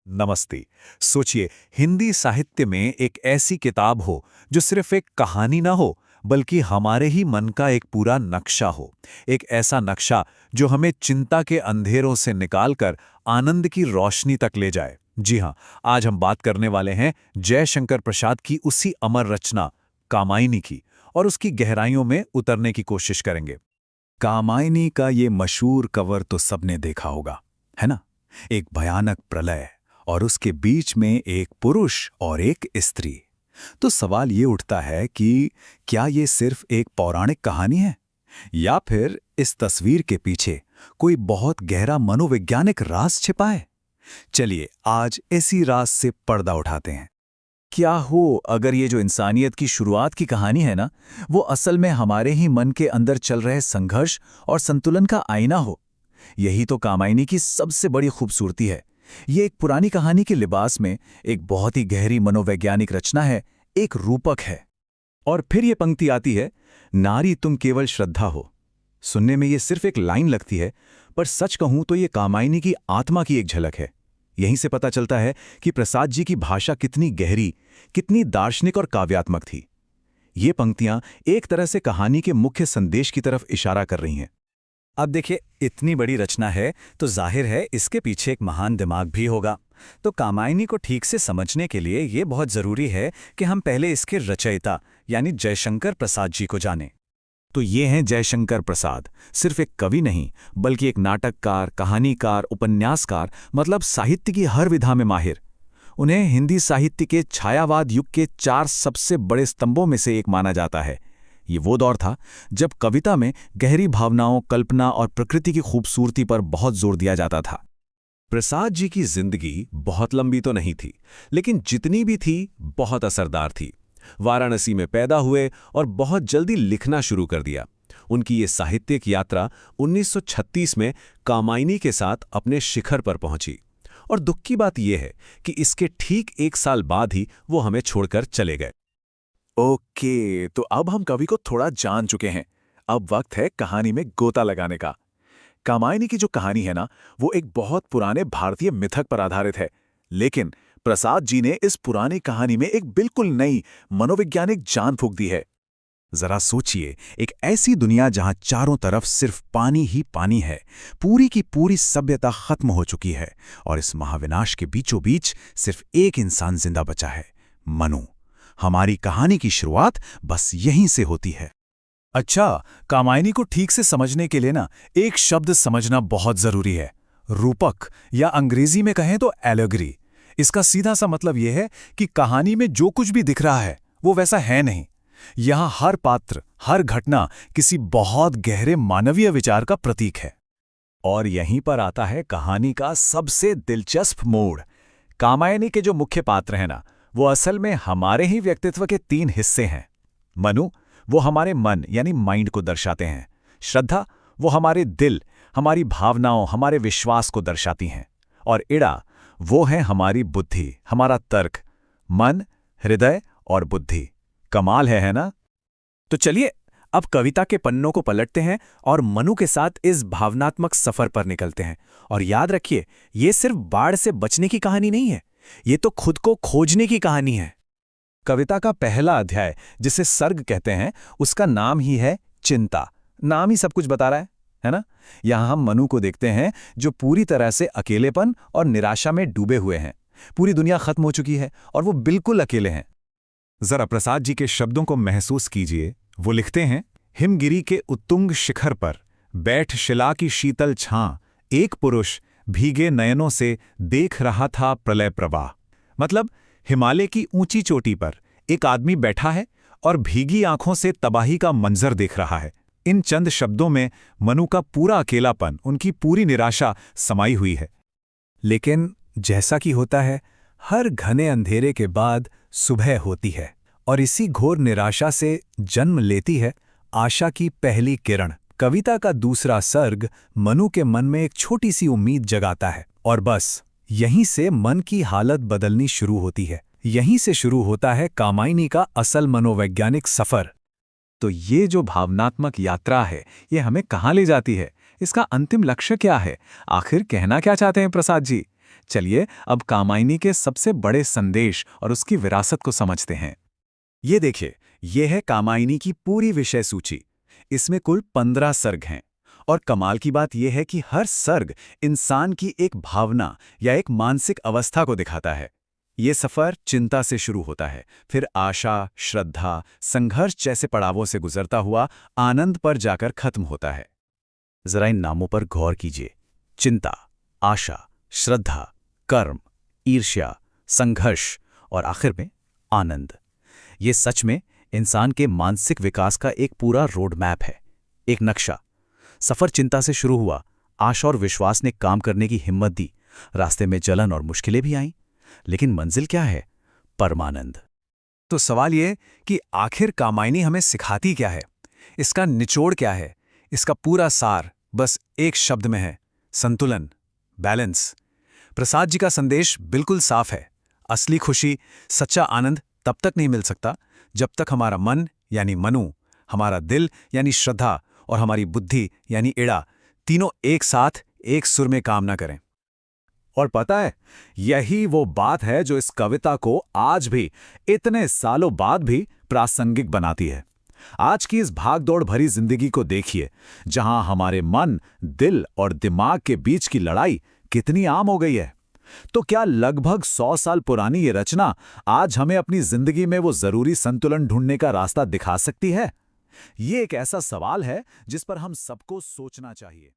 नमस्ते। सोचिए, हिंदी साहित्य में एक ऐसी किताब हो जो सिर्फ एक कहानी ना हो, बल्कि हमारे ही मन का एक पूरा नक्शा हो। एक ऐसा नक्शा जो हमें चिंता के अंधेरों से निकालकर आनंद की रोशनी तक ले जाए। जी हाँ, आज हम बात करने वाले हैं जयशंकर प्रसाद की उसी अमर रचना कामायनी की, और उसकी गहराइयों में उतरने की कोशिश करेंगे। कामायनी का ये मशहूर कवर तो सबने देखा होगा, है ना? एक भयानक प्रलय और उसके बीच में एक पुरुष और एक स्त्री। तो सवाल ये उठता है कि क्या ये सिर्फ एक पौराणिक कहानी है, या फिर इस तस्वीर के पीछे कोई बहुत गहरा मनोवैज्ञानिक राज छिपा है? चलिए आज इसी राज से पर्दा उठाते हैं। क्या हो अगर ये जो इंसानियत की शुरुआत की कहानी है ना, वो असल में हमारे ही मन के अंदर चल रहे संघर्ष और संतुलन का आईना हो। यही तो कामायनी की सबसे बड़ी खूबसूरती है। ये एक पुरानी कहानी के लिबास में एक बहुत ही गहरी मनोवैज्ञानिक रचना है, एक रूपक है। और फिर ये पंक्ति आती है, नारी तुम केवल श्रद्धा हो। सुनने में ये सिर्फ एक लाइन लगती है, पर सच कहूं तो ये कामायनी की आत्मा की एक झलक है। यहीं से पता चलता है कि प्रसाद जी की भाषा कितनी गहरी, कितनी दार्शनिक और काव्यात्मक थी। ये पंक्तियां एक तरह से कहानी के मुख्य संदेश की तरफ इशारा कर रही हैं। अब देखिए, इतनी बड़ी रचना है तो जाहिर है इसके पीछे एक महान दिमाग भी होगा। तो कामायनी को ठीक से समझने के लिए ये बहुत जरूरी है कि हम पहले इसके रचयिता यानी जयशंकर प्रसाद जी को जानें। तो ये हैं जयशंकर प्रसाद, सिर्फ एक कवि नहीं बल्कि एक नाटककार, कहानीकार, उपन्यासकार, मतलब साहित्य की हर विधा में माहिर। उन्हें हिंदी साहित्य के छायावाद युग के 4 सबसे बड़े स्तंभों में से एक माना जाता है। ये वो दौर था जब कविता में गहरी भावनाओं, कल्पना और प्रकृति की खूबसूरती पर बहुत जोर दिया जाता था। प्रसाद जी की जिंदगी बहुत लंबी तो नहीं थी, लेकिन जितनी भी थी बहुत असरदार थी। वाराणसी में पैदा हुए और बहुत जल्दी लिखना शुरू कर दिया। उनकी ये साहित्यिक यात्रा 1936 में कामायनी के साथ अपने शिखर पर पहुंची। और दुख की बात यह है कि इसके ठीक 1 साल बाद ही वो हमें छोड़कर चले गए। ओके, तो अब हम कवि को थोड़ा जान चुके हैं। अब वक्त है कहानी में गोता लगाने का। कामायनी की जो कहानी है ना, वो एक बहुत पुराने भारतीय मिथक पर आधारित है, लेकिन प्रसाद जी ने इस पुरानी कहानी में एक बिल्कुल नई मनोवैज्ञानिक जान फूंक दी है। जरा सोचिए, एक ऐसी दुनिया जहां चारों तरफ सिर्फ पानी ही पानी है, पूरी की पूरी सभ्यता खत्म हो चुकी है, और इस महाविनाश के बीचों बीच सिर्फ एक इंसान जिंदा बचा है, मनु। हमारी कहानी की शुरुआत बस यहीं से होती है। अच्छा, कामायनी को ठीक से समझने के लिए ना एक शब्द समझना बहुत जरूरी है, रूपक, या अंग्रेजी में कहें तो एलेगरी। इसका सीधा सा मतलब यह है कि कहानी में जो कुछ भी दिख रहा है वो वैसा है नहीं। यहां हर पात्र, हर घटना किसी बहुत गहरे मानवीय विचार का प्रतीक है। और यहीं पर आता है कहानी का सबसे दिलचस्प मोड़। कामायनी के जो मुख्य पात्र हैं ना, वो असल में हमारे ही व्यक्तित्व के 3 हिस्से हैं। मनु, वो हमारे मन यानी माइंड को दर्शाते हैं। श्रद्धा, वो हमारे दिल, हमारी भावनाओं, हमारे विश्वास को दर्शाती हैं। और इड़ा, वो है हमारी बुद्धि, हमारा तर्क। मन, हृदय और बुद्धि। कमाल है ना? तो चलिए अब कविता के पन्नों को पलटते हैं और मनु के साथ इस भावनात्मक सफर पर निकलते हैं। और याद रखिए, ये सिर्फ बाढ़ से बचने की कहानी नहीं है, ये तो खुद को खोजने की कहानी है। कविता का पहला अध्याय, जिसे सर्ग कहते हैं, उसका नाम ही है चिंता। नाम ही सब कुछ बता रहा है ना? यहां हम मनु को देखते हैं जो पूरी तरह से अकेलेपन और निराशा में डूबे हुए हैं। पूरी दुनिया खत्म हो चुकी है और वो बिल्कुल अकेले हैं। जरा प्रसाद जी के शब्दों को महसूस कीजिए। वो लिखते हैं, हिमगिरी के उत्तुंग शिखर पर बैठ शिला की शीतल छां, एक पुरुष भीगे नयनों से देख रहा था प्रलय प्रवाह। मतलब हिमालय की ऊंची चोटी पर एक आदमी बैठा है और भीगी आंखों से तबाही का मंजर देख रहा है। इन चंद शब्दों में मनु का पूरा अकेलापन, उनकी पूरी निराशा समाई हुई है। लेकिन जैसा कि होता है, हर घने अंधेरे के बाद सुबह होती है, और इसी घोर निराशा से जन्म लेती है आशा की पहली किरण। कविता का दूसरा सर्ग मनु के मन में एक छोटी सी उम्मीद जगाता है, और बस यहीं से मन की हालत बदलनी शुरू होती है। यहीं से शुरू होता है कामायनी का असल मनोवैज्ञानिक सफर। तो ये जो भावनात्मक यात्रा है, ये हमें कहाँ ले जाती है? इसका अंतिम लक्ष्य क्या है? आखिर कहना क्या चाहते हैं प्रसाद जी? चलिए अब कामायनी के सबसे बड़े संदेश और उसकी विरासत को समझते हैं। ये देखिए, ये है कामायनी की पूरी विषय सूची। इसमें कुल 15 सर्ग हैं। और कमाल की बात यह है कि हर सर्ग इंसान की एक भावना या एक मानसिक अवस्था को दिखाता है। ये सफर चिंता से शुरू होता है, फिर आशा, श्रद्धा, संघर्ष जैसे पड़ावों से गुजरता हुआ आनंद पर जाकर खत्म होता है। जरा इन नामों पर गौर कीजिए। चिंता, आशा, श्रद्धा, कर्म, ईर्ष्या, संघर्ष और आखिर में आनंद। ये सच में इंसान के मानसिक विकास का एक पूरा रोड मैप है, एक नक्शा। सफर चिंता से शुरू हुआ, आशा और विश्वास ने काम करने की हिम्मत दी, रास्ते में जलन और मुश्किलें भी आईं, लेकिन मंजिल क्या है? परमानंद। तो सवाल ये कि आखिर कामायनी हमें सिखाती क्या है? इसका निचोड़ क्या है? इसका पूरा सार बस एक शब्द में है, संतुलन, बैलेंस। प्रसाद जी का संदेश बिल्कुल साफ है। असली खुशी, सच्चा आनंद तब तक नहीं मिल सकता जब तक हमारा मन यानी मनु, हमारा दिल यानी श्रद्धा और हमारी बुद्धि यानी इड़ा तीनों एक साथ एक सुर में काम ना करें। और पता है, यही वो बात है जो इस कविता को आज भी, इतने सालों बाद भी प्रासंगिक बनाती है। आज की इस भागदौड़ भरी जिंदगी को देखिए, जहां हमारे मन, दिल और दिमाग के बीच की लड़ाई कितनी आम हो गई है। तो क्या लगभग 100 साल पुरानी ये रचना आज हमें अपनी जिंदगी में वो जरूरी संतुलन ढूंढने का रास्ता दिखा सकती है? ये एक ऐसा सवाल है जिस पर हम सबको सोचना चाहिए।